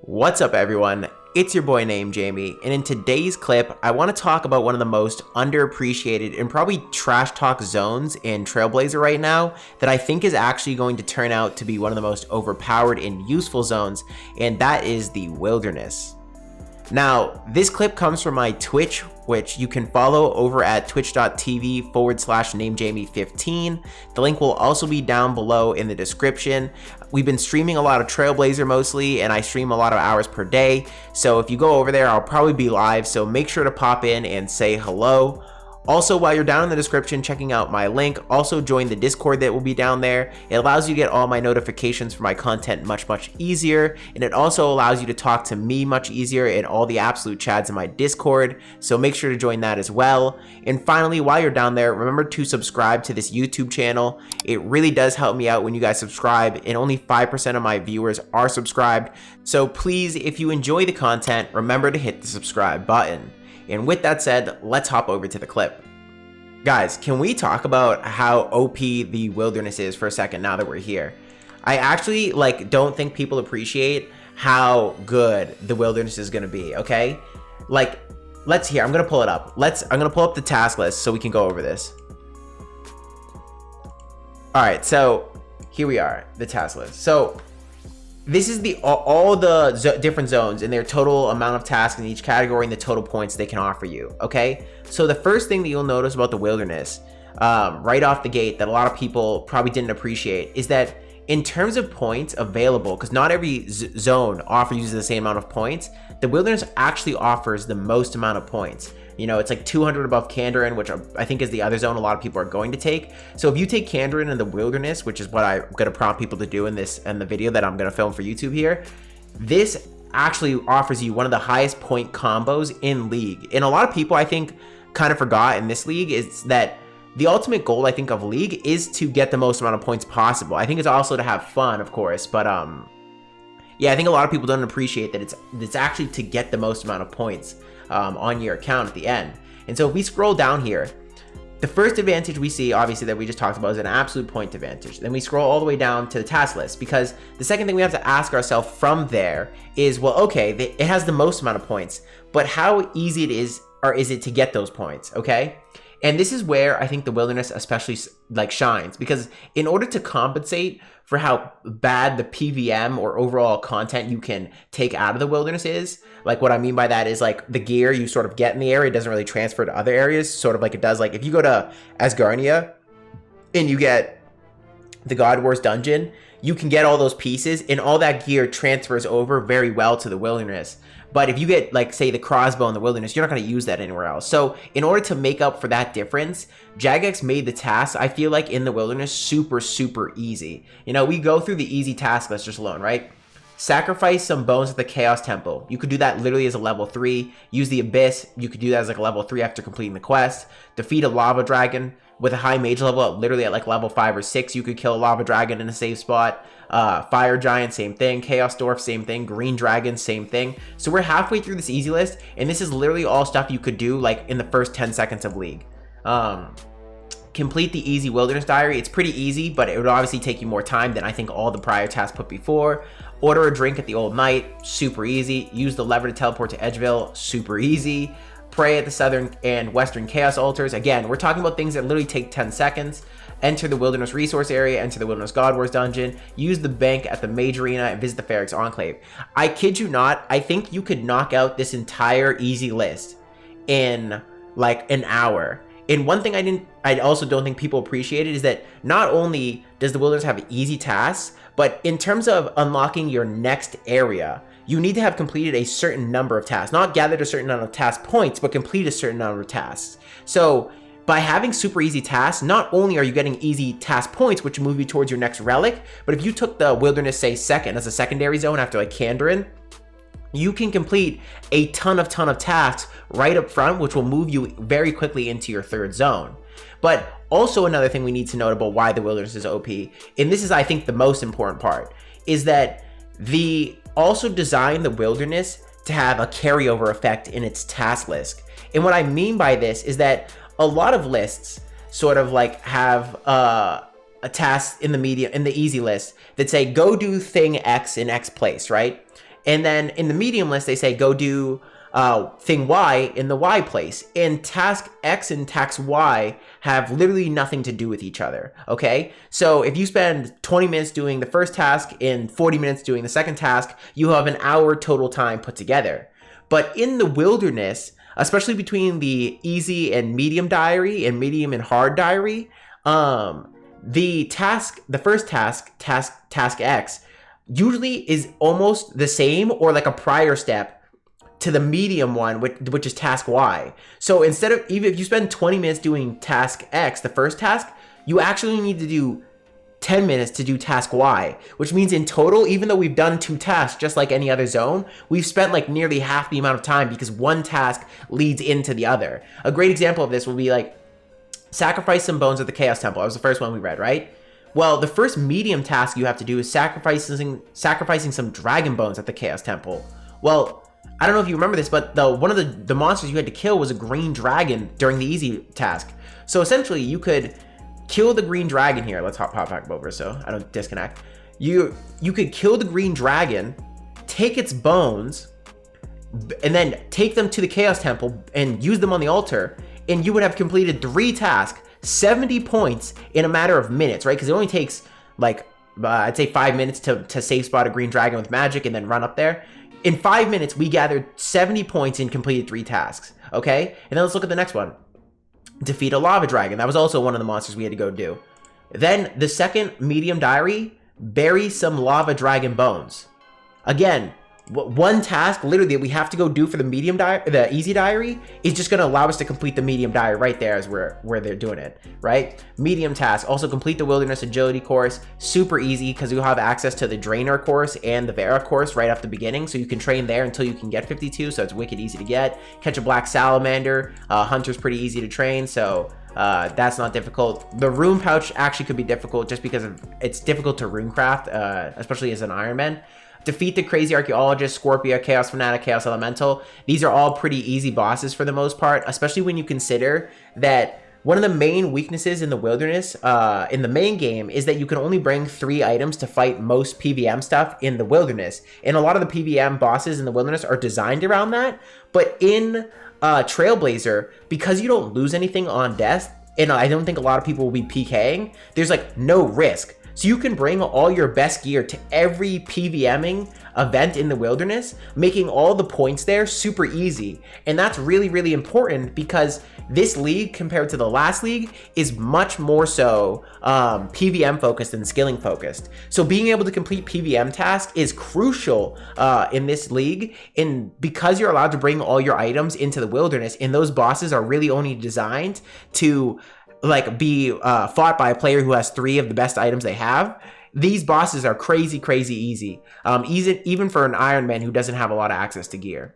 What's up everyone, it's your boy Namejamie, and in today's clip, I want to talk about one of the most underappreciated and probably trash talk zones in Trailblazer right now that I think is actually going to turn out to be one of the most overpowered and useful zones, and that is the wilderness. Now, this clip comes from my Twitch, which you can follow over at twitch.tv/Namejamie15. The link will also be down below in the description. We've been streaming a lot of Trailblazer mostly, and I stream a lot of hours per day. So if you go over there, I'll probably be live, so make sure to pop in and say hello. Also, while you're down in the description checking out my link, also join the Discord that will be down there. It allows you to get all my notifications for my content much easier, and it also allows you to talk to me much easier in all the absolute chads in my Discord, so make sure to join that as well. And finally, while you're down there, remember to subscribe to this YouTube channel. It really does help me out when you guys subscribe, and only 5% of my viewers are subscribed. So please, if you enjoy the content, remember to hit the subscribe button. And with that said, let's hop over to the clip. Guys, can we talk about how OP the wilderness is for a second now that we're here? I actually don't think people appreciate how good the wilderness is gonna be, okay? Let's hear, I'm gonna pull it up. I'm gonna pull up the task list so we can go over this. All right, so here we are, the task list. So this is all the different zones and their total amount of tasks in each category and the total points they can offer you, okay? So the first thing that you'll notice about the wilderness, right off the gate, that a lot of people probably didn't appreciate, is that in terms of points available, because not every zone offers you the same amount of points, the wilderness actually offers the most amount of points. You know, it's like 200 above Kandarin, which I think is the other zone a lot of people are going to take. So if you take Kandarin in the wilderness, which is what I'm going to prompt people to do in the video that I'm going to film for YouTube here, this actually offers you one of the highest point combos in League. And a lot of people, I think, kind of forgot in this league is that the ultimate goal, I think, of League is to get the most amount of points possible. I think it's also to have fun, of course, but yeah, I think a lot of people don't appreciate that it's actually to get the most amount of points on your account at the end. And so if we scroll down here, the first advantage we see, obviously, that we just talked about is an absolute point advantage. Then we scroll all the way down to the task list, because the second thing we have to ask ourselves from there is, well, okay, it has the most amount of points, but how easy it is, or is it to get those points, okay? And this is where I think the wilderness especially shines, because in order to compensate for how bad the PVM or overall content you can take out of the wilderness is, what I mean by that is the gear you sort of get in the area doesn't really transfer to other areas, sort of like it does. If you go to Asgarnia and you get the God Wars dungeon, you can get all those pieces and all that gear transfers over very well to the wilderness. But if you get, say, the crossbow in the wilderness, you're not going to use that anywhere else. So in order to make up for that difference, Jagex made the tasks, I feel like, in the wilderness super easy. You know, we go through the easy task list just alone, right? Sacrifice some bones at the Chaos Temple. You could do that literally as a level 3. Use the Abyss. You could do that as a level 3 after completing the quest. Defeat a lava dragon with a high mage level, literally at level 5 or 6. You could kill a lava dragon in a safe spot. Fire giant, same thing. Chaos dwarf, same thing. Green dragon, same thing. So we're halfway through this easy list, and this is literally all stuff you could do in the first 10 seconds of League. Complete the easy wilderness diary. It's pretty easy, but it would obviously take you more time than I think all the prior tasks put before. Order a drink at the Old Knight, super easy. Use the lever to teleport to Edgeville, super easy. Pray at the Southern and Western Chaos Altars. Again, we're talking about things that literally take 10 seconds. Enter the Wilderness Resource Area, enter the Wilderness God Wars dungeon, use the bank at the Mage Arena, and visit the Ferrex Enclave. I kid you not, I think you could knock out this entire easy list in an hour. And one thing I also don't think people appreciated is that not only does the wilderness have easy tasks, but in terms of unlocking your next area, you need to have completed a certain number of tasks, not gathered a certain number of task points, but complete a certain number of tasks. So by having super easy tasks, not only are you getting easy task points, which move you towards your next relic, but if you took the wilderness, say, second as a secondary zone after Kandarin, you can complete a ton of tasks right up front, which will move you very quickly into your third zone. But also another thing we need to note about why the wilderness is OP, and this is, I think, the most important part, is that they also designed the wilderness to have a carryover effect in its task list. And what I mean by this is that a lot of lists sort of have a task in the easy list that say, go do thing X in X place, right? And then in the medium list, they say go do thing Y in the Y place. And task X and task Y have literally nothing to do with each other, okay? So if you spend 20 minutes doing the first task and 40 minutes doing the second task, you have an hour total time put together. But in the wilderness, especially between the easy and medium diary and medium and hard diary, the first task X, usually is almost the same or like a prior step to the medium one, which is task Y. So instead of, even if you spend 20 minutes doing task X, the first task, you actually need to do 10 minutes to do task Y, which means in total, even though we've done 2 tasks just like any other zone, we've spent like nearly half the amount of time because one task leads into the other. A great example of this will be like, sacrifice some bones at the Chaos Temple. That was the first one we read, right? Well, the first medium task you have to do is sacrificing some dragon bones at the Chaos Temple. Well, I don't know if you remember this, but one of the monsters you had to kill was a green dragon during the easy task. So essentially, you could kill the green dragon here. Let's hop back over so I don't disconnect. You could kill the green dragon, take its bones, and then take them to the Chaos Temple and use them on the altar, and you would have completed 3 tasks, 70 points in a matter of minutes, right? Because it only takes like, I'd say 5 minutes to safe spot a green dragon with magic and then run up there. In 5 minutes, we gathered 70 points and completed 3 tasks, okay? And then let's look at the next one. Defeat a lava dragon. That was also one of the monsters we had to go do. Then the second medium diary, bury some lava dragon bones. Again, one task literally that we have to go do for the easy diary is just going to allow us to complete the medium diary right there as where they're doing it, right? Medium task, also complete the wilderness agility course. Super easy because you'll have access to the Drainer course and the Vera course right off the beginning, so you can train there until you can get 52, so it's wicked easy to get. Catch a black salamander. Hunter's pretty easy to train, so that's not difficult. The rune pouch actually could be difficult just because it's difficult to runecraft, especially as an Iron Man. Defeat the Crazy Archaeologist, Scorpia, Chaos Fanatic, Chaos Elemental. These are all pretty easy bosses for the most part, especially when you consider that one of the main weaknesses in the wilderness, in the main game, is that you can only bring 3 items to fight most PVM stuff in the wilderness. And a lot of the PVM bosses in the wilderness are designed around that. But in Trailblazer, because you don't lose anything on death, and I don't think a lot of people will be PKing, there's like no risk. So you can bring all your best gear to every PVMing event in the wilderness, making all the points there super easy. And that's really, really important because this league compared to the last league is much more so PVM focused than skilling focused. So being able to complete PVM tasks is crucial in this league. And because you're allowed to bring all your items into the wilderness, and those bosses are really only designed to like be fought by a player who has 3 of the best items they have, these bosses are crazy easy, even for an Iron Man who doesn't have a lot of access to gear.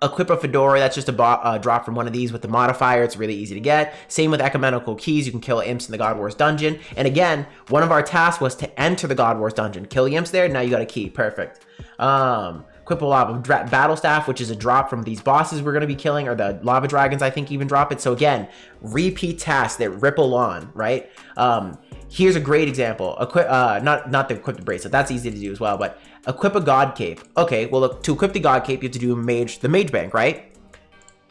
Equip a Fedora, that's just a drop from one of these with the modifier. It's really easy to get. Same with Ecumenical Keys, you can kill imps in the God Wars dungeon. And again, one of our tasks was to enter the God Wars dungeon. Kill the imps there, now you got a key, perfect. Equip a Lava Battle Staff, which is a drop from these bosses we're going to be killing, or the Lava Dragons, I think, even drop it. So again, repeat tasks that ripple on, right? Here's a great example. Not the Equip the Bracelet, that's easy to do as well, but equip a God Cape. Okay, well, look, to equip the God Cape, you have to do the Mage Bank, right?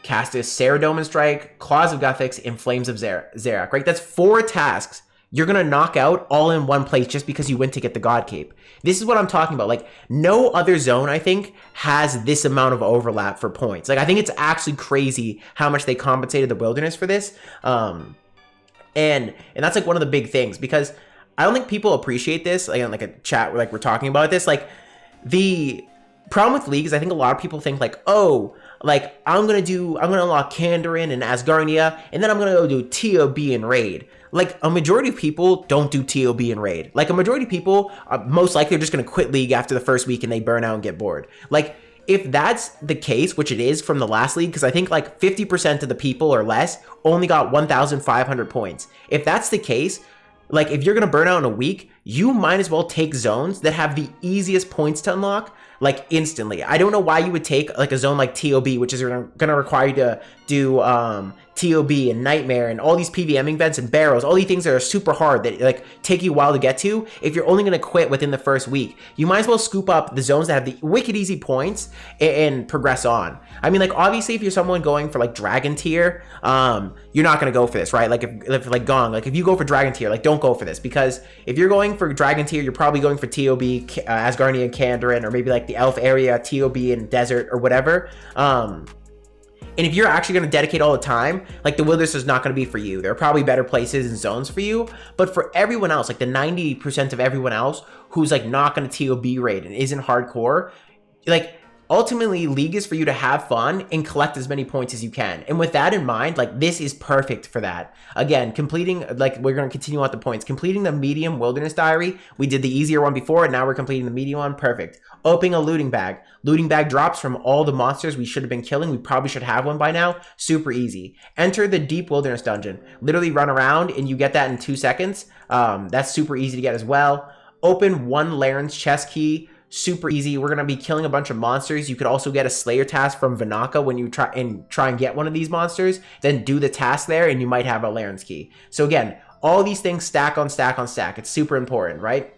Cast a Saradomin Strike, Claws of Guthix, and Flames of Zarak, right? That's 4 tasks you're going to knock out all in one place just because you went to get the God Cape. This is what I'm talking about. Like, no other zone, I think, has this amount of overlap for points. Like, I think it's actually crazy how much they compensated the wilderness for this. And that's like one of the big things, because I don't think people appreciate this. Like a chat, like we're talking about this. Like, the problem with League is I think a lot of people think like, oh, like I'm gonna unlock Kandarin and Asgardia, and then I'm gonna go do TOB and Raid. Like, a majority of people don't do TOB and Raid. Like, a majority of people are most likely just gonna quit League after the first week and they burn out and get bored. Like, if that's the case, which it is from the last league, because I think like 50% of the people or less only got 1,500 points. If that's the case, like if you're gonna burn out in a week, you might as well take zones that have the easiest points to unlock, like instantly. I don't know why you would take like a zone like TOB, which is gonna require you to do TOB and Nightmare and all these PVM events and barrels, all these things that are super hard that like take you a while to get to, if you're only going to quit within the first week, you might as well scoop up the zones that have the wicked easy points and progress on. I mean, like, obviously, if you're someone going for like Dragon tier, you're not going to go for this, right? Like if like Gong, like if you go for Dragon tier, like don't go for this, because if you're going for Dragon tier, you're probably going for TOB, Asgardia and Kandarin, or maybe like the Elf area, TOB and Desert or whatever. And if you're actually going to dedicate all the time, like the wilderness is not going to be for you. There are probably better places and zones for you. But for everyone else, like the 90% of everyone else who's like not going to TOB raid and isn't hardcore, like ultimately League is for you to have fun and collect as many points as you can. And with that in mind, like this is perfect for that. Again, completing, like we're going to continue on the points, completing the medium wilderness diary. We did the easier one before, and now we're completing the medium one. Perfect. Opening a looting bag. Looting bag drops from all the monsters we should have been killing. We probably should have one by now. Super easy. Enter the deep wilderness dungeon. Literally run around and you get that in 2 seconds. That's super easy to get as well. Open one Laren's chest key. Super easy. We're going to be killing a bunch of monsters. You could also get a Slayer task from Vinaka when you try and get one of these monsters. Then do the task there and you might have a Laren's key. So again, all these things stack on stack on stack. It's super important, right?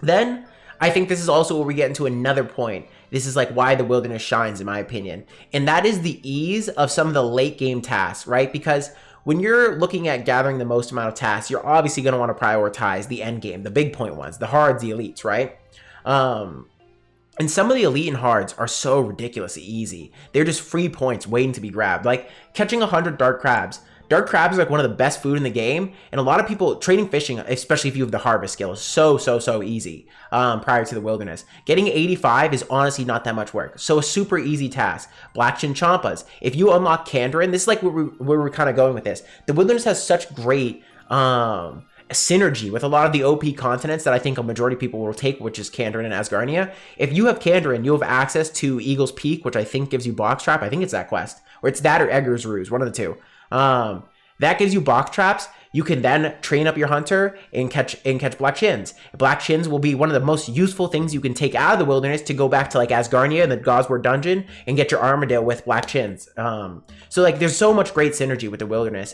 Then I think this is also where we get into another point. This is like why the wilderness shines, in my opinion. And that is the ease of some of the late game tasks, right? Because when you're looking at gathering the most amount of tasks, you're obviously going to want to prioritize the end game, the big point ones, the hards, the elites, right? And some of the elite and hards are so ridiculously easy. They're just free points waiting to be grabbed. Like catching 100 dark crabs. Dark crabs are like one of the best food in the game, and a lot of people trading fishing, especially if you have the harvest skill, is so easy prior to the wilderness. Getting 85 is honestly not that much work, so a super easy task. Black Chinchampas. If you unlock Kandarin, this is like where we're kind of going with this. The wilderness has such great synergy with a lot of the OP continents that I think a majority of people will take, which is Kandarin and Asgardia. If you have Kandarin, you have access to Eagle's Peak, which I think gives you box trap. I think it's that quest, or it's that or Egger's Ruse, one of the two. That gives you box traps. You can then train up your hunter and catch black chins. Black chins will be one of the most useful things you can take out of the wilderness to go back to like Asgardia and the Gosward dungeon and get your Armadale with black chins. So like there's so much great synergy with the wilderness.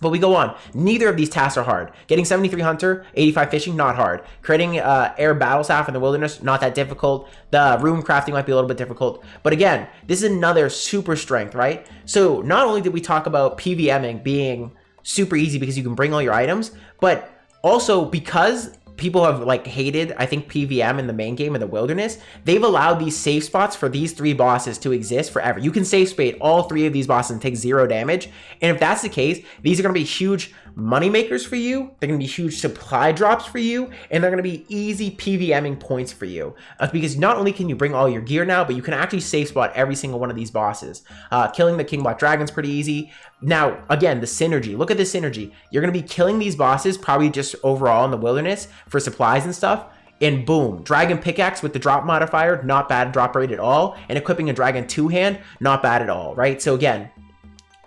But we go on. Neither of these tasks are hard. Getting 73 Hunter, 85 Fishing, not hard. Creating Air Battle Staff in the Wilderness, not that difficult. The Room Crafting might be a little bit difficult. But again, this is another super strength, right? So not only did we talk about PVMing being super easy because you can bring all your items, but also because people have like hated, I think, PVM in the main game in the Wilderness, they've allowed these safe spots for these 3 bosses to exist forever. You can safe spade all 3 of these bosses and take 0 damage. And if that's the case, these are going to be huge money makers for you. They're going to be huge supply drops for you, and they're going to be easy PVMing points for you. Because not only can you bring all your gear now, but you can actually safe spot every single one of these bosses. Killing the King Black Dragon's pretty easy. Now, again, the synergy. Look at the synergy. You're going to be killing these bosses probably just overall in the Wilderness for supplies and stuff. And boom, Dragon Pickaxe with the drop modifier, not bad drop rate at all. And equipping a Dragon 2-hand, not bad at all, right? So again,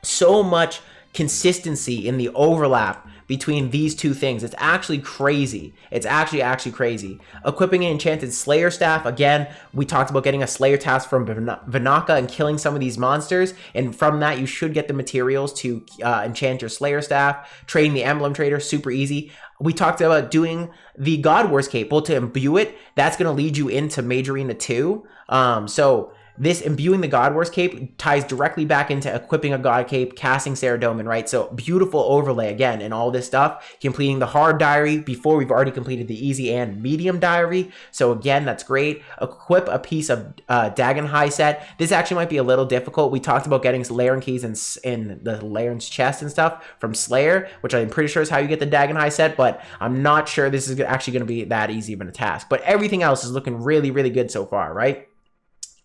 so much consistency in the overlap between these two things. It's actually crazy. It's actually crazy. Equipping an enchanted Slayer staff. Again, we talked about getting a Slayer task from Vinaka and killing some of these monsters. And from that, you should get the materials to enchant your Slayer staff. Trading the Emblem Trader, super easy. We talked about doing the God Wars Cape. Well, to imbue it, that's going to lead you into Mage Arena 2. So this imbuing the God Wars Cape ties directly back into equipping a God Cape, casting Saradomin, right? So beautiful overlay again and all this stuff. Completing the hard diary before we've already completed the easy and medium diary. So again, that's great. Equip a piece of Dagon High set. This actually might be a little difficult. We talked about getting Laren keys in the Laren's chest and stuff from Slayer, which I'm pretty sure is how you get the Dagon High set, but I'm not sure this is actually going to be that easy of a task. But everything else is looking really, really good so far, right?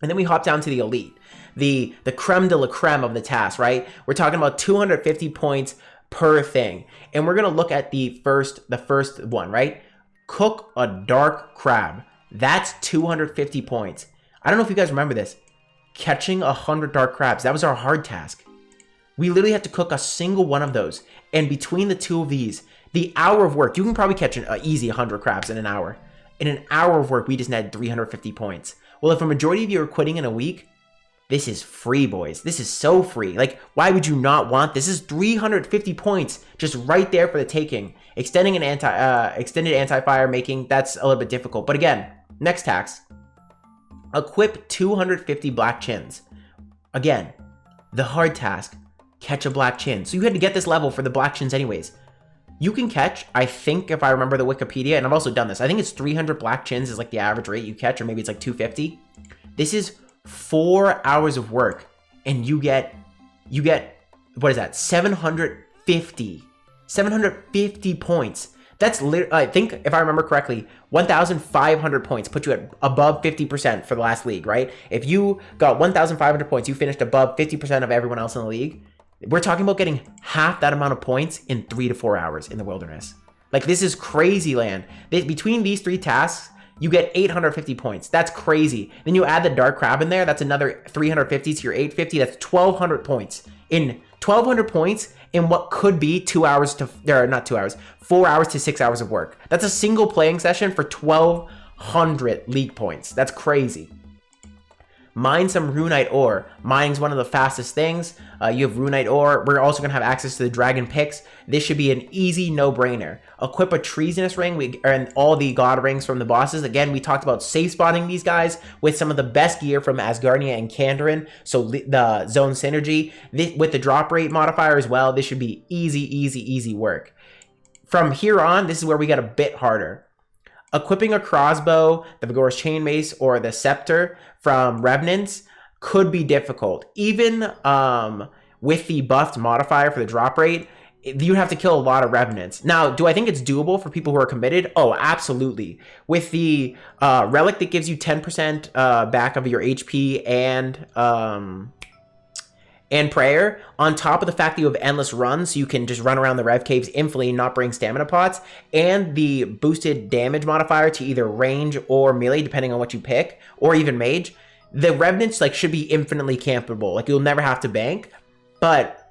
And then we hop down to the elite, the creme de la creme of the task, right? We're talking about 250 points per thing. And we're going to look at the first one, right? Cook a dark crab. That's 250 points. I don't know if you guys remember this. Catching 100 dark crabs. That was our hard task. We literally had to cook a single one of those. And between the two of these, the hour of work, you can probably catch an easy 100 crabs in an hour. In an hour of work, we just had 350 points. Well, if a majority of you are quitting in a week, This is free, boys. This is so free. Like, why would you not want this? This is 350 points just right there for the taking. Extending an extended anti-fire making, that's a little bit difficult. But again, next task. Equip 250 black chins. Again, the hard task, catch a black chin. So you had to get this level for the black chins anyways. You can catch, I think if I remember the Wikipedia, and I've also done this, I think it's 300 black chins is like the average rate you catch, or maybe it's like 250. This is 4 hours of work, and you get, what is that, 750 points. That's literally, I think, if I remember correctly, 1,500 points put you at above 50% for the last league, right? If you got 1,500 points, you finished above 50% of everyone else in the league. We're talking about getting half that amount of points in 3 to 4 hours in the wilderness. Like, this is crazy land. Between these 3 tasks, you get 850 points. That's crazy. Then you add the dark crab in there. That's another 350 to your 850. That's 1,200 points. In 1,200 points in what could be 2 hours to, or not 2 hours, 4 hours to 6 hours of work. That's a single playing session for 1,200 league points. That's crazy. Mine some runite ore. Mining's one of the fastest things. You have runite ore. We're also going to have access to the dragon picks. This should be an easy no-brainer. Equip a treasonous ring. We earn all the god rings from the bosses. Again, we talked about safe spotting these guys with some of the best gear from Asgardia and Kandarin. So the zone synergy. With the drop rate modifier as well, this should be easy work. From here on, this is where we get a bit harder. Equipping a crossbow, the Vigorous Chain Mace, or the Scepter from Revenants could be difficult. Even with the buffed modifier for the drop rate, you'd have to kill a lot of Revenants. Now, do I think it's doable for people who are committed? Oh, absolutely. With the Relic that gives you 10% back of your HP and prayer, on top of the fact that you have endless runs, so you can just run around the rev caves infinitely and not bring stamina pots, and the boosted damage modifier to either range or melee, depending on what you pick, or even mage, the revenants like should be infinitely campable. Like, you'll never have to bank, but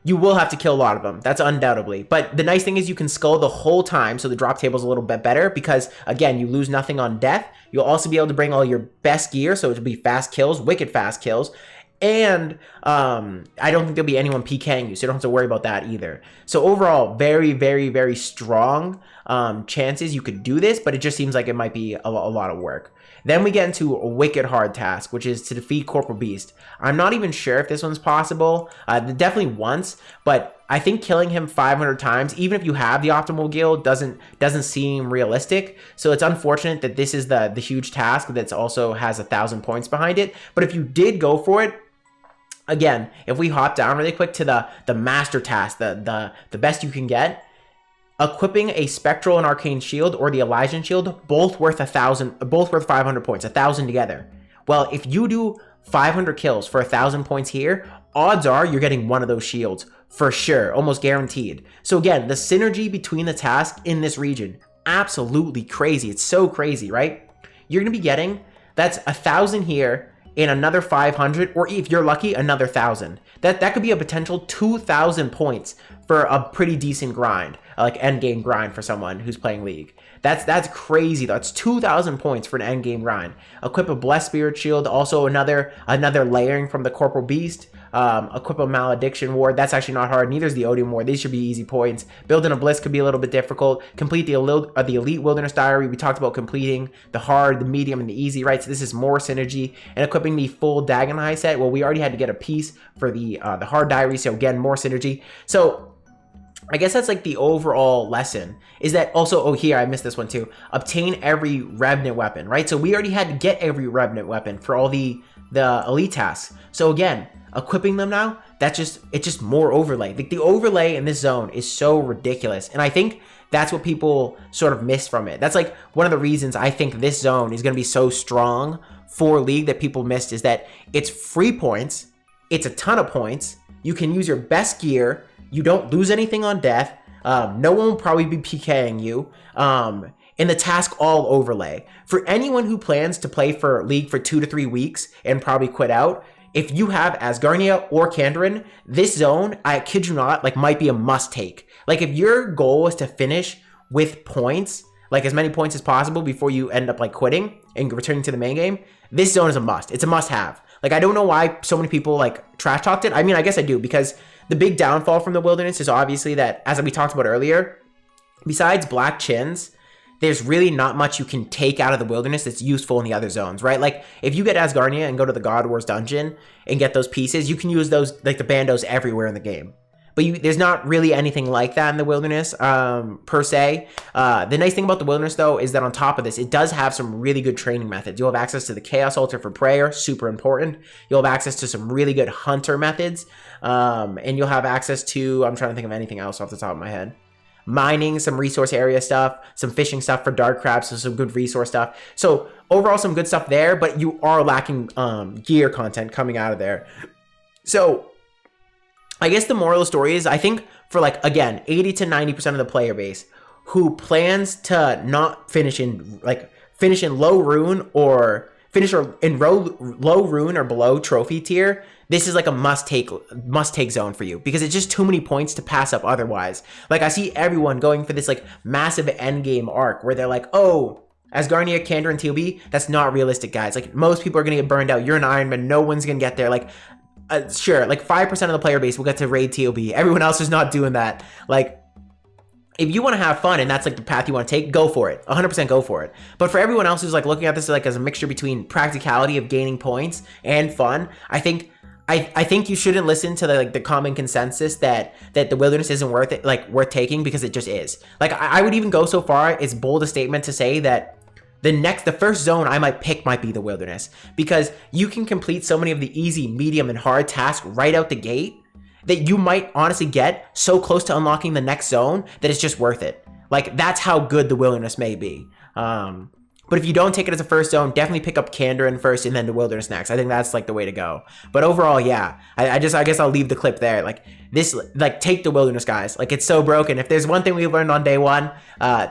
you will have to kill a lot of them. That's undoubtedly. But the nice thing is you can skull the whole time, so the drop table's a little bit better because, again, you lose nothing on death. You'll also be able to bring all your best gear, so it'll be fast kills, wicked fast kills. And I don't think there'll be anyone PKing you, so you don't have to worry about that either. So overall, very strong chances you could do this, but it just seems like it might be a lot of work. Then we get into a wicked hard task, which is to defeat Corporal Beast. I'm not even sure if this one's possible. Definitely once, but I think killing him 500 times, even if you have the optimal guild, doesn't seem realistic. So it's unfortunate that this is the huge task that also has 1,000 points behind it. But if you did go for it, again, if we hop down really quick to the master task, the best you can get, equipping a spectral and arcane shield or the Elysian shield, both worth 500 points, 1,000 together. Well, if you do 500 kills for 1,000 points here, odds are you're getting one of those shields for sure, almost guaranteed. So again, the synergy between the tasks in this region, absolutely crazy. It's so crazy, right? You're gonna be getting, that's 1,000 here, and another 500, or if you're lucky, another 1,000. That could be a potential 2,000 points for a pretty decent grind, like end game grind for someone who's playing League. That's crazy. That's 2,000 points for an end game grind. Equip a Blessed Spirit Shield, also another layering from the Corporal Beast. Equip a Malediction Ward. That's actually not hard. Neither is the Odium Ward. These should be easy points. Building a Bliss could be a little bit difficult. Complete the Elite Wilderness Diary. We talked about completing the hard, the medium, and the easy, right? So this is more synergy. And equipping the full Dagon High set. Well, we already had to get a piece for the hard diary. So again, more synergy. So I guess that's like the overall lesson, is that also, oh, here, I missed this one too. Obtain every Revenant weapon, right? So we already had to get every Revenant weapon for all the elite tasks. So again, equipping them now, it's just more overlay. Like, the overlay in this zone is so ridiculous. And I think that's what people sort of miss from it. That's like one of the reasons I think this zone is going to be so strong for League that people missed, is that it's free points. It's a ton of points. You can use your best gear. You don't lose anything on death. No one will probably be PKing you. And the task all overlay. For anyone who plans to play for League for 2 to 3 weeks and probably quit out, if you have Asgardia or Kandarin, this zone, I kid you not, like, might be a must take. Like, if your goal is to finish with points, like as many points as possible before you end up like quitting and returning to the main game, this zone is a must. It's a must have. Like, I don't know why so many people like trash talked it. I mean, I guess I do, because the big downfall from the wilderness is obviously that, as we talked about earlier, besides black chins, there's really not much you can take out of the wilderness that's useful in the other zones, right? Like, if you get Asgardia and go to the God Wars dungeon and get those pieces, you can use those, like the bandos, everywhere in the game. But there's not really anything like that in the wilderness, per se. The nice thing about the wilderness, though, is that on top of this, it does have some really good training methods. You'll have access to the Chaos Altar for prayer, super important. You'll have access to some really good hunter methods. And you'll have access to, I'm trying to think of anything else off the top of my head. Mining, some resource area stuff, some fishing stuff for dark crabs, so some good resource stuff. So overall, some good stuff there, but you are lacking gear content coming out of there. So I guess the moral of the story is, I think for like, again, 80 to 90% of the player base who plans to not finish in low rune or finish in low rune or below trophy tier, this is like a must take zone for you, because it's just too many points to pass up otherwise. Like, I see everyone going for this like massive end game arc where they're like, oh, Asgardia, Kandra, and TOB, that's not realistic, guys. Like, most people are gonna get burned out. You're an Iron Man, no one's gonna get there. Like, sure, like 5% of the player base will get to raid TOB. Everyone else is not doing that. Like, if you want to have fun and that's like the path you want to take, go for it. 100% go for it. But for everyone else who's like looking at this like as a mixture between practicality of gaining points and fun, I think you shouldn't listen to the common consensus that the wilderness isn't worth taking, because it just is. Like, I would even go so far, it's bold a statement to say that the first zone I might pick might be the wilderness, because you can complete so many of the easy, medium, and hard tasks right out the gate that you might honestly get so close to unlocking the next zone that it's just worth it. Like, that's how good the wilderness may be. But if you don't take it as a first zone, definitely pick up Kandarin first and then the wilderness next. I think that's like the way to go. But overall, yeah, I guess I'll leave the clip there. Like, take the wilderness, guys. Like, it's so broken. If there's one thing we've learned on day one,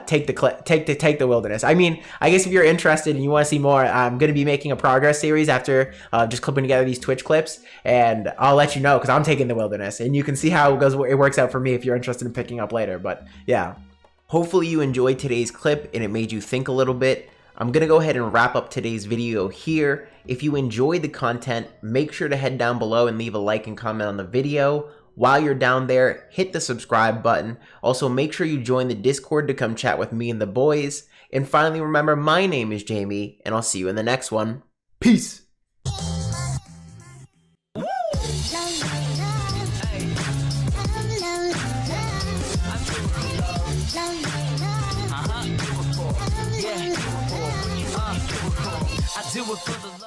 take the wilderness. I mean, I guess if you're interested and you want to see more, I'm going to be making a progress series after just clipping together these Twitch clips, and I'll let you know, because I'm taking the wilderness, and you can see how it works out for me if you're interested in picking up later. But yeah, hopefully you enjoyed today's clip and it made you think a little bit. I'm going to go ahead and wrap up today's video here. If you enjoyed the content, make sure to head down below and leave a like and comment on the video. While you're down there, hit the subscribe button. Also, make sure you join the Discord to come chat with me and the boys. And finally, remember, my name is Jamie, and I'll see you in the next one. Peace! I do it for the